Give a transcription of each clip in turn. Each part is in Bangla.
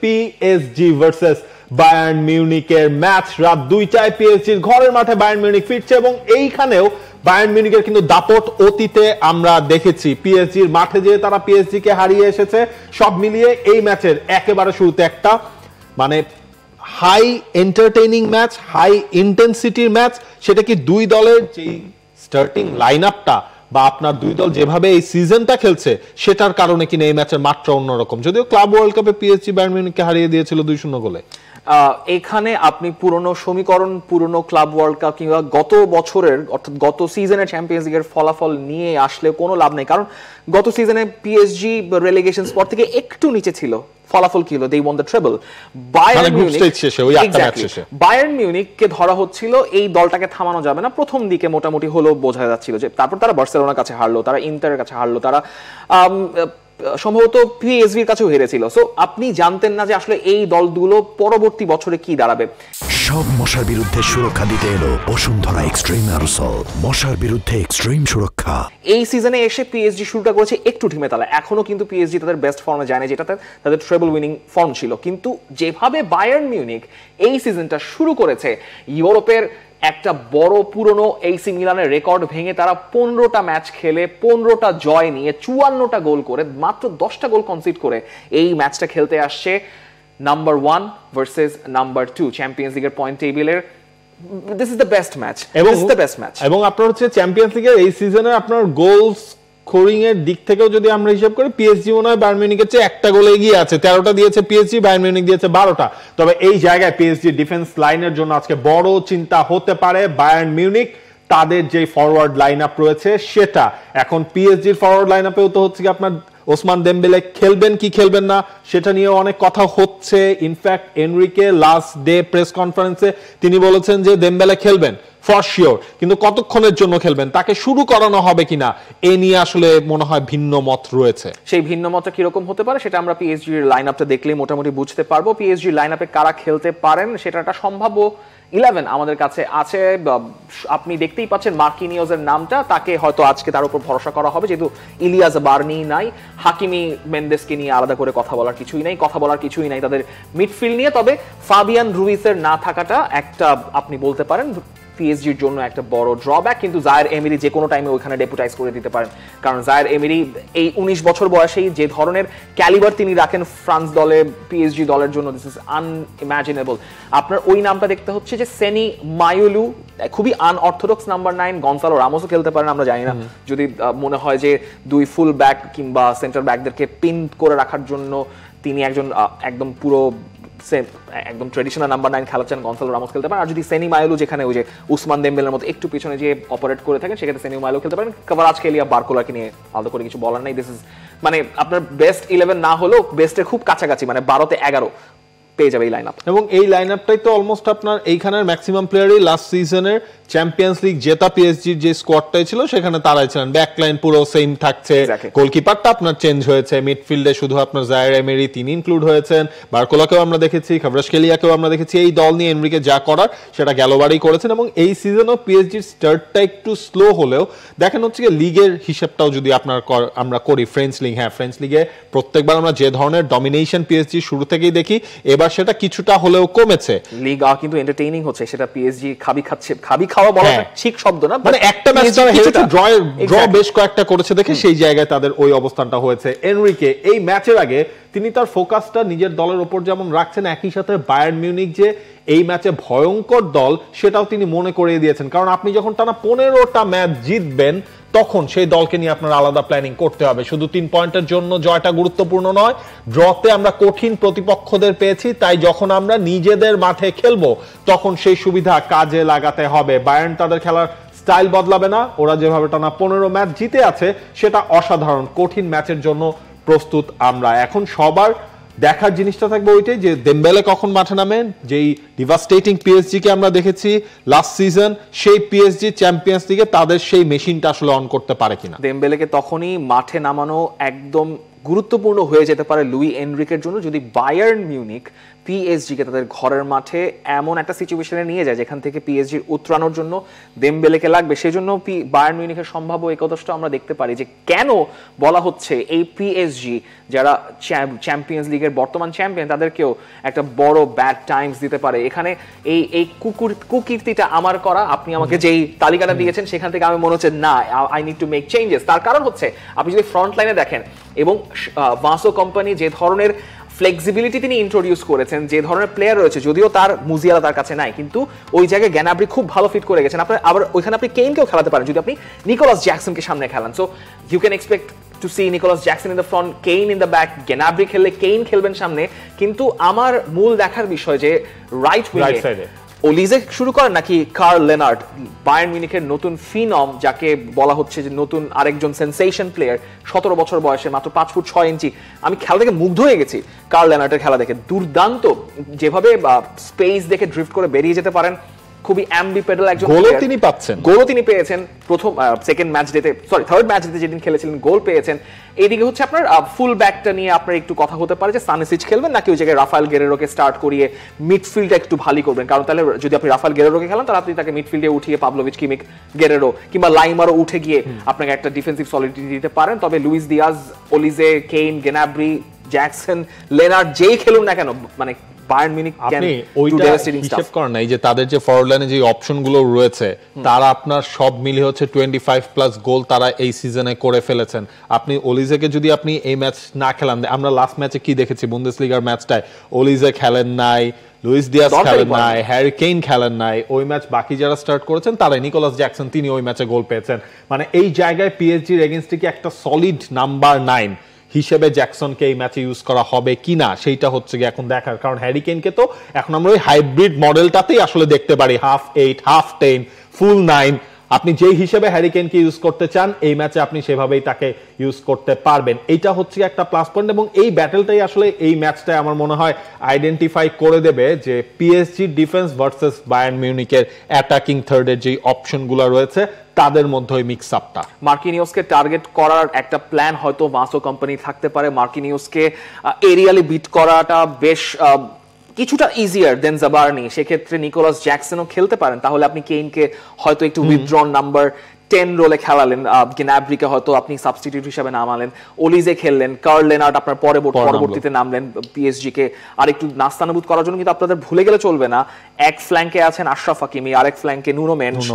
পিএসজি ভার্সেস বায়ার্ন মিউনিকের ম্যাচ রাত 2টায় পিএসজির ঘরের মাঠে বায়ার্ন মিউনিক ফিরছে এবং এইখানেও বায়ার্ন মিউনিকের কিন্তু দাপট অতীতে আমরা দেখেছি। পিএসজির মাঠে যে তারা পিএসজি কে হারিয়ে এসেছে, সব মিলিয়ে এই ম্যাচের একেবারে শুরুতে একটা মানে হাই এন্টারটেইনিং ম্যাচ, হাই ইন্টেন্সিটির ম্যাচ। সেটা কি দুই দলের যে স্টার্টিং লাইন আপটা বা আপনার দুই দল যেভাবে এই সিজনটা খেলছে সেটার কারণে কিনা এই ম্যাচের মাত্রা অন্যরকম। যদিও ক্লাব ওয়ার্ল্ড কাপে পিএসজি বায়ার্ন মিউনিককে হারিয়ে দিয়েছিল 2-0 গোলে। এখানে আপনি পুরনো সমীকরণ, পুরনো ক্লাব ওয়ার্ল্ড কাপ কিংবা গত বছরের অর্থাৎ গত সিজনের চ্যাম্পিয়ন্স লিগের ফলাফল নিয়ে আসলে কোনো লাভ নেই, কারণ গত সিজনে পিএসজি রেলিগেশন স্পট থেকে একটু নিচে ছিল। ফলাফল কি হলো? দে ওয়ান দ্য ট্রেবল। বায়ার্ন মিউনিককে ধরা হচ্ছিল এই দলটাকে থামানো যাবে না, প্রথম দিকে মোটামুটি হলো বোঝা যাচ্ছিল যে, তারপর তারা বার্সেলোনার কাছে হারলো, তারা ইন্টারের কাছে হারলো, তারা সম্ভবত পিএসভির কাছেও হেরেছিল। সো আপনি জানতেন না যে আসলে এই দলগুলো পরবর্তী বছরে কি দাঁড়াবে। সব মশার বিরুদ্ধে সুরক্ষা দিতে এলো বসুন্ধরা এক্সট্রিম অ্যারোসল, মশার বিরুদ্ধে এক্সট্রিম সুরক্ষা। এই সিজনে এসে পিএসজি শুরুটা করেছে একটু ঢিমে তালে, এখনো কিন্তু পিএসজি তাদের বেস্ট ফর্মে যায় না, যেটাতে তাদের ট্রেবল উইনিং ফর্ম ছিল। কিন্তু যেভাবে বায়ার্ন মিউনিক এই সিজনটা শুরু করেছে, ইউরোপের একটা বড় পুরনো এসি মিলানের রেকর্ড ভেঙে তারা 15টা ম্যাচ খেলে 15টা জয় নিয়ে 54টা গোল করে মাত্র 10টা গোল কনসিড করে এই ম্যাচটা খেলতে আসছে নাম্বার 1 ভার্সেস নাম্বার 2 চ্যাম্পিয়ন্স লিগের পয়েন্ট টেবিলের। This is the best match এবং আপনার হচ্ছে চ্যাম্পিয়ন্স লিগের এই সিজনে আপনার গোলস স্কোরিং এর দিক থেকেও যদি আমরা হিসাব করি, পিএসজি মনে হয় বায়ার্ন মিউনিকের চেয়ে একটা গোলে এগিয়ে আছে। 13টা দিয়েছে পিএসজি, বায়ার্ন মিউনিক দিয়েছে 12টা। তবে এই জায়গায় পিএসজি ডিফেন্স লাইনের জন্য আজকে বড় চিন্তা হতে পারে। বায়ার্ন মিউনিক তাদের যে ফরওয়ার্ড লাইন আপ রয়েছে সেটা এখন পিএসজির ফরওয়ার্ড লাইন আপেও তো হচ্ছে কি আপনার ওসমান দেমবেলে খেলবেন কি খেলবেন না সেটা নিয়ে অনেক কথা হচ্ছে। In fact Enrique last day press কনফারেন্সে তিনি বলেছেন যে দেমবেলে খেলবেন ফর শিওর, কিন্তু কতক্ষণের জন্য খেলবেন, তাকে শুরু করানো হবে কিনা এ নিয়ে আসলে মনে হয় ভিন্ন মত রয়েছে। সেই ভিন্ন মতটা কিরকম হতে পারে সেটা আমরা পিএসজির লাইন আপটা দেখলেই মোটামুটি বুঝতে পারবো। পিএসজির লাইন আপে কারা খেলতে পারেন সেটা একটা সম্ভাব্য 11 আমাদের কাছে আছে। আপনি দেখতেই পাচ্ছেন মার্কিনিওজের নামটা, তাকে হয়তো আজকে তার উপর ভরসা করা হবে, যেহেতু ইলিয়াস বার্নি নাই, হাকিমি মেন্দেসকে নিয়ে আলাদা করে কথা বলার কিছুই নাই তাদের মিডফিল্ড নিয়ে। তবে ফাবিয়ান রুইসের না থাকাটা একটা আপনি বলতে পারেন পিএসজির জন্য একটা বড় ড্রব্যাক, কিন্তু জায়ের এমেরি যে কোনো টাইমে ওইখানে ডেপুটাইজ করে দিতে পারেন, কারণ জায়ের এমেরি এই 19 বছর বয়সেই যে ধরনের ক্যালিবার তিনি রাখেন ফ্রান্স দলে, পিএসজি দলের জন্য দিস ইজ আনইমাজিনেবল। আপনার ওই নামটা দেখতে হচ্ছে যে সেনি মায়োলু, খুবই আনঅর্থোডক্স নাম্বার 9। গনসালো রামোসও খেলতে পারেন, আমরা জানি না, যদি মনে হয় যে দুই ফুল ব্যাক কিংবা সেন্টার ব্যাকদেরকে পিন করে রাখার জন্য তিনি একদম পুরো একদম ট্রেডিশনাল নাম্বার 9 খেলাচ্ছেন, গনসালো রামোস খেলতে পারেন। আর যদি সেনি মায়োলু যেখানে ওই যে উসমান দেমবেলের মতো একটু পিছনে যে অপারেট করে থাকেন, সেক্ষেত্রে সেনি মায়োলু খেলতে পারেন। কভারাজকেলিয়া বার্কোলাকে নিয়ে আলাদা করে কিছু বলার নাই। দিস ইজ মানে আপনার বেস্ট 11 না হলেও বেস্টের খুব কাছাকাছি, মানে 12তে 11 পেয়ে যাবে এই লাইন আপ। এবং এই লাইন আপটাই তো অলমোস্ট আপনার এইখানের ম্যাক্সিমাম প্লেয়ারই লাস্ট সিজনের চ্যাম্পিয়ন্স লিগ জেতা পিএসজির যে স্কোয়াডটাই ছিল সেখানে তারাই ছিলেন। ব্যাক লাইন পুরো সেম থাকছে, গোলকিপারটা আপনার চেঞ্জ হয়েছে, মিডফিল্ডে শুধু আপনার জায়ের এমেরি তিনি ইনক্লুড হয়েছেন, বার্কোলাকেও আমরা দেখেছি, কভারাজকেলিয়াকেও আমরা দেখেছি। এই দল নিয়ে এনরিকে যা করার সেটা গেলবারই করেছেন। এবং এই সিজনও পিএসজির স্টার্টটা একটু স্লো হলেও দেখেন হচ্ছে কি লিগের হিসাবটাও যদি আমরা করি, ফ্রেঞ্চ লিগ, হ্যাঁ ফ্রেঞ্চ লিগে প্রত্যেকবার আমরা যে ধরনের ডমিনেশন পিএসজি শুরু থেকেই দেখি, এবার সেটা কিছুটা হলেও কমেছে। লিগ কিন্তু এন্টারটেইনিং হচ্ছে, সেটা পিএসজি খাবি খাওয়া বলাটা ঠিক শব্দ না, মানে একটা ম্যাচ তারা হেরেছে, ড্র বেশ কয়েকটা করেছে দেখে সেই জায়গায় তাদের ওই অবস্থানটা হয়েছে। এনরিকে এই ম্যাচের আগে তিনি তার ফোকাসটা নিজের দলের উপর যেমন রাখছেন, একই সাথে বায়ার্ন মিউনিক যে এই ম্যাচে ভয়ঙ্কর দল সেটাও তিনি মনে করিয়ে দিয়েছেন। কারণ আপনি যখন টানা 15টা ম্যাচ জিতবেন তখন সেই দলকে নিয়ে আপনার আলাদা প্ল্যানিং করতে হবে। শুধু 3 পয়েন্টের জন্য জয়টা গুরুত্বপূর্ণ নয়, ড্রতে আমরা কঠিন প্রতিপক্ষদের পেয়েছি, তাই যখন আমরা নিজেদের মাঠে খেলবো তখন সেই সুবিধা কাজে লাগাতে হবে। বায়ার্ন তাদের খেলার স্টাইল বদলাবে না, ওরা যেভাবে টানা 15 ম্যাচ জিতে আছে সেটা অসাধারণ। কঠিন ম্যাচের জন্য প্রস্তুত আমরা। এখন সবার দেখার জিনিসটা থাকবে ওইটাই যে দেমবেলে কখন মাঠে নামেন। যেই ডিভাস্টেটিং পিএসজি কে আমরা দেখেছি লাস্ট সিজন, সেই পিএসজি চ্যাম্পিয়ন্স লিগে তাদের সেই মেশিনটা আসলে অন করতে পারে কিনা। দেমবেলেকে তখনই মাঠে নামানো একদম গুরুত্বপূর্ণ হয়ে যেতে পারে লুই এনরিকের জন্য যদি বায়ার্ন মিউনিক পিএসজিকে তাদের ঘরের মাঠে এমন একটা সিচুয়েশনে নিয়ে যায় যেখান থেকে পিএসজির উত্তরানোর জন্য দেমবেলেকে লাগবে। সেই জন্য বায়ার্ন মিউনিকের সম্ভাব্য একাদশটা আমরা দেখতে পারি যে কেন বলা হচ্ছে এই পিএসজি যারা চ্যাম্পিয়ন্স লিগের বর্তমান চ্যাম্পিয়ন তাদেরকেও একটা বড় ব্যাড টাইমস দিতে পারে। এখানে এই কুকীর্তিটা আমার করা, আপনি আমাকে যেই তালিকাটা দিয়েছেন সেখান থেকে আমি মনে হচ্ছে না, I need to make changes. তার কারণ হচ্ছে আপনি যদি ফ্রন্ট লাইনে দেখেন এবং ভাসো কোম্পানি যে ধরনের ফ্লেক্সিবিলিটি তিনি ইন্ট্রোডিউস করেছেন, যে ধরনের প্লেয়ার রয়েছে, যদিও তার মুজিয়ালা তার কাছে নাই, কিন্তু ওই জায়গায় গ্যানাব্রি খুব ভালো ফিট করে গেছেন। আপনার আবার ওইখানে আপনি কেইনকেও খেলাতে পারেন যদি আপনি নিকোলাস জ্যাকসনকে সামনে খেলান। So you can expect to see Nicolas Jackson in the front, Kane in the back. Gnabry খেললে কেইন খেলবেন সামনে। কিন্তু আমার মূল দেখার বিষয় যে রাইট উইংয়ে ওলিজে শুরু করেন নাকি কার্ল লেনার্ড, বায়ার্ন মিউনিখের নতুন ফিনম, যাকে বলা হচ্ছে যে নতুন আরেকজন সেন্সেশন প্লেয়ার, 17 বছর বয়সে, মাত্র 5 ফুট 6 ইঞ্চি। আমি খেলা দেখে মুগ্ধ হয়ে গেছি কার্ল লেনার্ডের খেলা দেখে। দুর্দান্ত, যেভাবে স্পেস দেখে ড্রিফট করে বেরিয়ে যেতে পারেন, খুবই অ্যাম্বিপেডাল একজন। গোলও তিনি পেয়েছেন প্রথম থার্ড ম্যাচ ডেতে যেদিন খেলেছিলেন গোল পেয়েছেন। এইদিকে হচ্ছে আপনার ফুল ব্যাকটা নিয়ে আপনার একটু কথা হতে পারে যে সানেসিচ খেলবেন নাকি ওই জায়গায় রাফায়েল গেরেরোকে স্টার্ট করিয়ে মিডফিল্ডটা একটু ভালো করবেন। কারণ তাহলে যদি আপনি রাফায়েল গেরেরোকে খেলেন তাহলে আপনি তাকে মিডফিল্ডে উঠিয়ে পাভলোভিচ, কিমিক, গেরেরো কিংবা লাইমারও উঠে গিয়ে আপনাকে একটা ডিফেন্সিভ সলিডিটি দিতে পারেন। তবে Luis Diaz, Olise, Kane, Gnabry, Jackson, Lennart যেই খেলুন না কেন, মানে বায়ার্ন মিউনিখ আপনি ওইটা হিসাব করেন না, এই যে তাদের যে ফরওয়ার্ড লাইনে যে অপশনগুলো রয়েছে তারা আপনার সব মিলিয়ে হচ্ছে 25 প্লাস গোল তারা এই সিজনে করে ফেলেছেন। আপনি ওলিজেকে যদি আপনি এই ম্যাচ না খেলান, আমরা লাস্ট ম্যাচে কি দেখেছি বুন্দেসলিগার ম্যাচটায়, ওলিজে খেলেন নাই, লুইস দিয়াজ খেলেন নাই, হ্যারি কেইন খেলেন নাই। ওই ম্যাচ বাকি যারা স্টার্ট করেছেন তারাই, নিকোলাস জ্যাকসন তিনি ওই ম্যাচে গোল পেয়েছেন। মানে এই জায়গায় পিএসজির এগেইনস্টে কি একটা সলিড নাম্বার 9 হিসেবে জ্যাকসনকে এই ম্যাচে ইউজ করা হবে কিনা সেইটা হচ্ছে কি এখন দেখার। কারণ হ্যারি কেইনকে তো এখন আমরা ওই হাইব্রিড মডেলটাতেই আসলে দেখতে পারি, হাফ 8, হাফ 10, ফুল 9। আপনি যেই হিসেবে হ্যারি কেইনকে ইউজ করতে চান এই ম্যাচে আপনি সেভাবেই তাকে ইউজ করতে পারবেন। এইটা হচ্ছে একটা প্লাস পয়েন্ট এবং এই ব্যাটেলটাই আসলে এই ম্যাচটাই আমার মনে হয় আইডেন্টিফাই করে দেবে যে পিএসজি ডিফেন্স ভার্সেস বায়ার্ন মিউনিখের অ্যাটাকিং থার্ডের যে অপশনগুলো রয়েছে তাদের মধ্যে ওই মিক্স আপটা। মার্কিনিউসকে টার্গেট করার একটা প্ল্যান হয়তো ভাসো কোম্পানি থাকতে পারে। মার্কিনিউসকে এরিয়ালি বিট করাটা বেশ কিছুটা ইজিয়ার দেন জাবারনি। সেক্ষেত্রে নিকোলাস জ্যাকসনও খেলতে পারেন। তাহলে আপনি কেইনকে হয়তো একটু উইথড্রন নাম্বার 10 রোলে খেলালেন, গ্যানাব্রিকে হয়তো আপনি সাবস্টিটিউট হিসেবে নামালেন, ওলিজে খেললেন, কার্ল লেনার্ড আপনার পরবর্তীতে নামলেন পিএসজি কে আর একটু নাস্তানুভূত করার জন্য। কিন্তু আপনাদের ভুলে গেলে চলবে না, এক ফ্ল্যাঙ্কে আছেন আশরাফ হাকিমি, আরেক ফ্ল্যাঙ্কে নুনো মেনশ,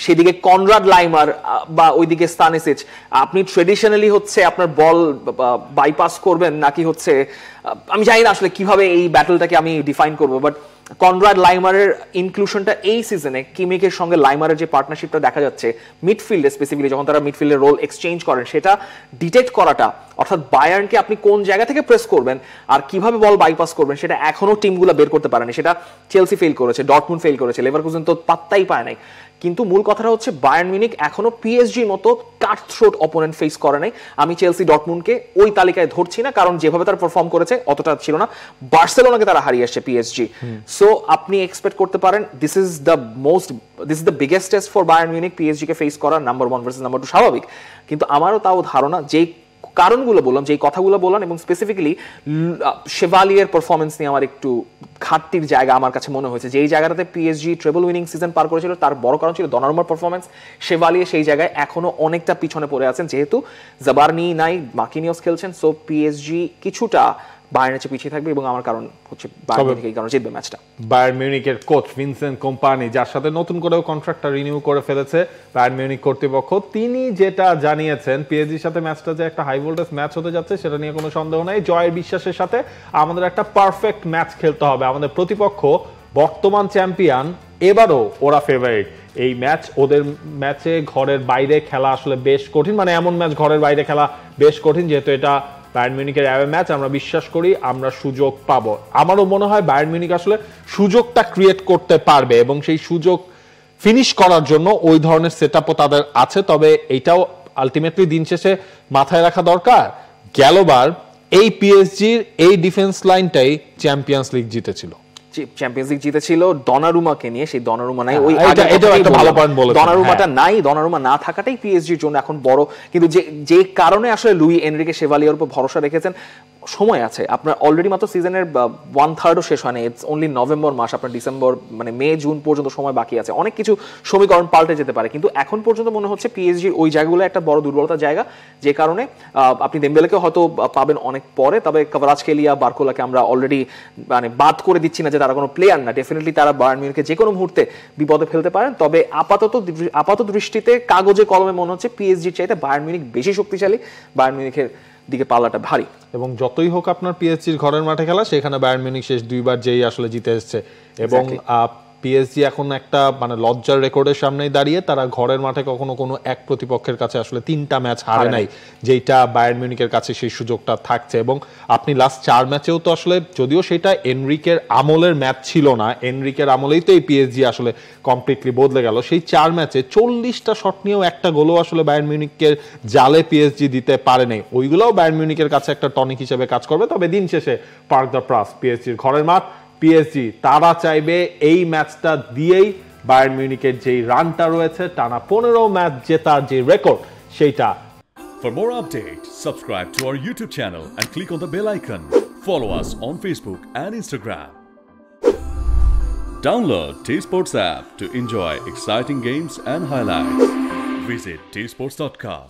সেদিকে কনরাড লাইমার বা ওইদিকে স্তানিসিচ। আপনি ট্রেডিশনালি হচ্ছে আপনার বল বাইপাস করবেন নাকি হচ্ছে আমি জানি না আসলে কিভাবে এই ব্যাটলটাকে আমি ডিফাইন করবো, বাট কনরাড লাইমারের ইনক্লুশনটা এই সিজনে কিমিকের সঙ্গে লাইমারের যে পার্টনারশিপটা দেখা যাচ্ছে মিডফিল্ডে, স্পেসিফিকলি যখন তারা মিডফিল্ডের রোল এক্সচেঞ্জ করেন, সেটা ডিটেক্ট করাটা, অর্থাৎ বায়ার্নকে আপনি কোন জায়গা থেকে প্রেস করবেন আর কিভাবে বল বাইপাস করবেন সেটা এখনো টিমগুলো বের করতে পারেনি। সেটা চেলসি ফেল করেছে, ডর্টমুন্ড ফেল করেছে, লেভারকুসেন তো পাত্তাই পায় নাই। কিন্তু মূল কথাটা হচ্ছে বায়ার্ন মিউনিখ এখনো পিএসজির মতো কাটথ্রোট অপোনেন্ট ফেস করে নাই। আমি চেলসি, ডর্টমুন্ডকে ওই তালিকায় ধরছি না, কারণ যেভাবে তারা পারফর্ম করেছে অতটা ছিল না। বার্সেলোনাকে তারা হারিয়ে আসছে পিএসজি। সো আপনি এক্সপেক্ট করতে পারেন this is the biggest test for Bayern Munich, PSG K face করা, নাম্বার 1 ভার্সেস নাম্বার 2 স্বাভাবিক। কিন্তু আমারও তাও ধারণা যেই কারণগুলো বললাম, যেই কথাগুলো বললাম, এবং স্পেসিফিক্যালি শেভালিয়ের পারফরমেন্স নিয়ে আমার একটু ঘাটতির জায়গা আমার কাছে মনে হয়েছে। যেই জায়গাটাতে পিএসজি ট্রেবল উইনিং সিজন পার করেছিল তার বড় কারণ ছিল দনারুমার পারফরমেন্স। শেভালিয়ে সেই জায়গায় এখনো অনেকটা পিছনে পড়ে আছেন, যেহেতু জাবারনি নাই, মার্কিনিউস খেলছেন। সো পিএসজি কিছুটা বায়ার্নের চেয়ে পিছিয়ে থাকবে এবং আমার কারণ হচ্ছে বায়ার্ন মিউনিখ এই কারণে জিতবে ম্যাচটা। বায়ার্ন মিউনিখের কোচ ভিনসেন্ট কম্পানি, যার সাথে নতুন করেও কন্ট্রাক্টটা রিনিউ করে ফেলেছে বায়ার্ন মিউনিখ কর্তৃপক্ষ, তিনি যেটা জানিয়েছেন পিএসজির সাথে ম্যাচটা যে একটা হাই ভোল্টেজ ম্যাচ হতে যাচ্ছে সেটা নিয়ে কোনো সন্দেহ নাই। জয়ের বিশ্বাসের সাথে আমাদের একটা পারফেক্ট ম্যাচ খেলতে হবে। আমাদের প্রতিপক্ষ বর্তমান চ্যাম্পিয়ন, এবারও ওরা ফেভারিট। এই ম্যাচ ওদের ম্যাচে ঘরের বাইরে খেলা আসলে বেশ কঠিন, মানে এমন ম্যাচ ঘরের বাইরে খেলা বেশ কঠিন, যেহেতু এটা বায়ার্ন মিউনিখের অ্যাওয়ে ম্যাচ। আমরা বিশ্বাস করি আমরা সুযোগ পাবো। আমারও মনে হয় বায়ার্ন মিউনিখ আসলে সুযোগটা ক্রিয়েট করতে পারবে এবং সেই সুযোগ ফিনিশ করার জন্য ওই ধরনের সেটআপও তাদের আছে। তবে এইটাও আলটিমেটলি দিন শেষে মাথায় রাখা দরকার, গেলবার এই পিএসজির এই ডিফেন্স লাইনটাই চ্যাম্পিয়ন্স লিগ জিতেছিল। চ্যাম্পিয়ন্স লিগ জিতেছিল ডনারুমাকে নিয়ে, সেই ডনারুমা নাই। ওই এটাও একটা ভালো পয়েন্ট বলেছেন, ডনারুমাটা নাই, ডনারুমা না থাকাটাই পিএসজির জন্য এখন বড়। কিন্তু যে কারণে আসলে লুই এনরিকে শেভালিয়ার উপর ভরসা রেখেছেন, সময় আছে আপনার, অলরেডি মাত্র সিজনের 1/3ও শেষ হয়নি, ইটস অনলি নভেম্বর মাস, আপনার ডিসেম্বর মানে মে জুন পর্যন্ত সময় বাকি আছে, অনেক কিছু সমীকরণ পাল্টে যেতে পারে। কিন্তু এখন পর্যন্ত মনে হচ্ছে পিএসজির ওই জায়গাগুলো একটা বড় দুর্বলতার জায়গা, যে কারণে আপনি দেমবেলেকে হয়তো পাবেন অনেক পরে, তবে কভারাজকেলিয়া বার্কোলাকে আমরা অলরেডি মানে বাদ করে দিচ্ছি না যে তারা কোনো প্লেয়ার না, ডেফিনেটলি তারা বায়ার্ন মিউনিখকে যে কোনো মুহূর্তে বিপদে ফেলতে পারেন। তবে আপাতত দৃষ্টিতে কাগজে কলমে মনে হচ্ছে পিএসজির চাইতে বায়ার্ন মিউনিখ বেশি শক্তিশালী, বায়ার্ন মিউনিখের দিকে পাল্লাটা ভারী। এবং যতই হোক আপনার পিএসজির ঘরের মাঠে খেলা, সেখানে বায়ার্ন মিউনিখ শেষ 2বার যেই আসলে জিতে এসেছে, এবং পিএসজি এখন একটা মানে লজ্জার রেকর্ডের সামনেই দাঁড়িয়ে, তারা ঘরের মাঠে কখনো কোনো এক প্রতিপক্ষের কাছে আসলে 3টা ম্যাচ হারে নাই, যেটা বায়ার্ন মিউনিখের কাছে সেই সুযোগটা থাকছে। এবং আপনি লাস্ট 4 ম্যাচেও তো আসলে, যদিও সেটা এনরিকের আমলের ম্যাচ ছিল না, এনরিকের আমলেই তো এই পিএসজি আসলে কমপ্লিটলি বদলে গেল, সেই 4 ম্যাচে 40টা শট নিয়েও একটা গোলও আসলে বায়ার্ন মিউনিখের জালে পিএসজি দিতে পারে নাই। ওইগুলোও বায়ার্ন মিউনিখের কাছে একটা টনিক হিসেবে কাজ করবে। তবে দিন শেষে পার্ক দ্য প্রাস পিএসজির ঘরের মাঠ, পিএসজি তারা চাইবে এই ম্যাচটা দিয়েই বায়ার্ন মিউনিখের যেই রানটা রয়েছে, টানা 15 ম্যাচ জেতার যে রেকর্ড, সেইটা। For more updates, subscribe to our YouTube channel and click on the bell icon. Follow us on Facebook and Instagram. Download T-Sports app to enjoy exciting games and highlights. Visit tsports.com.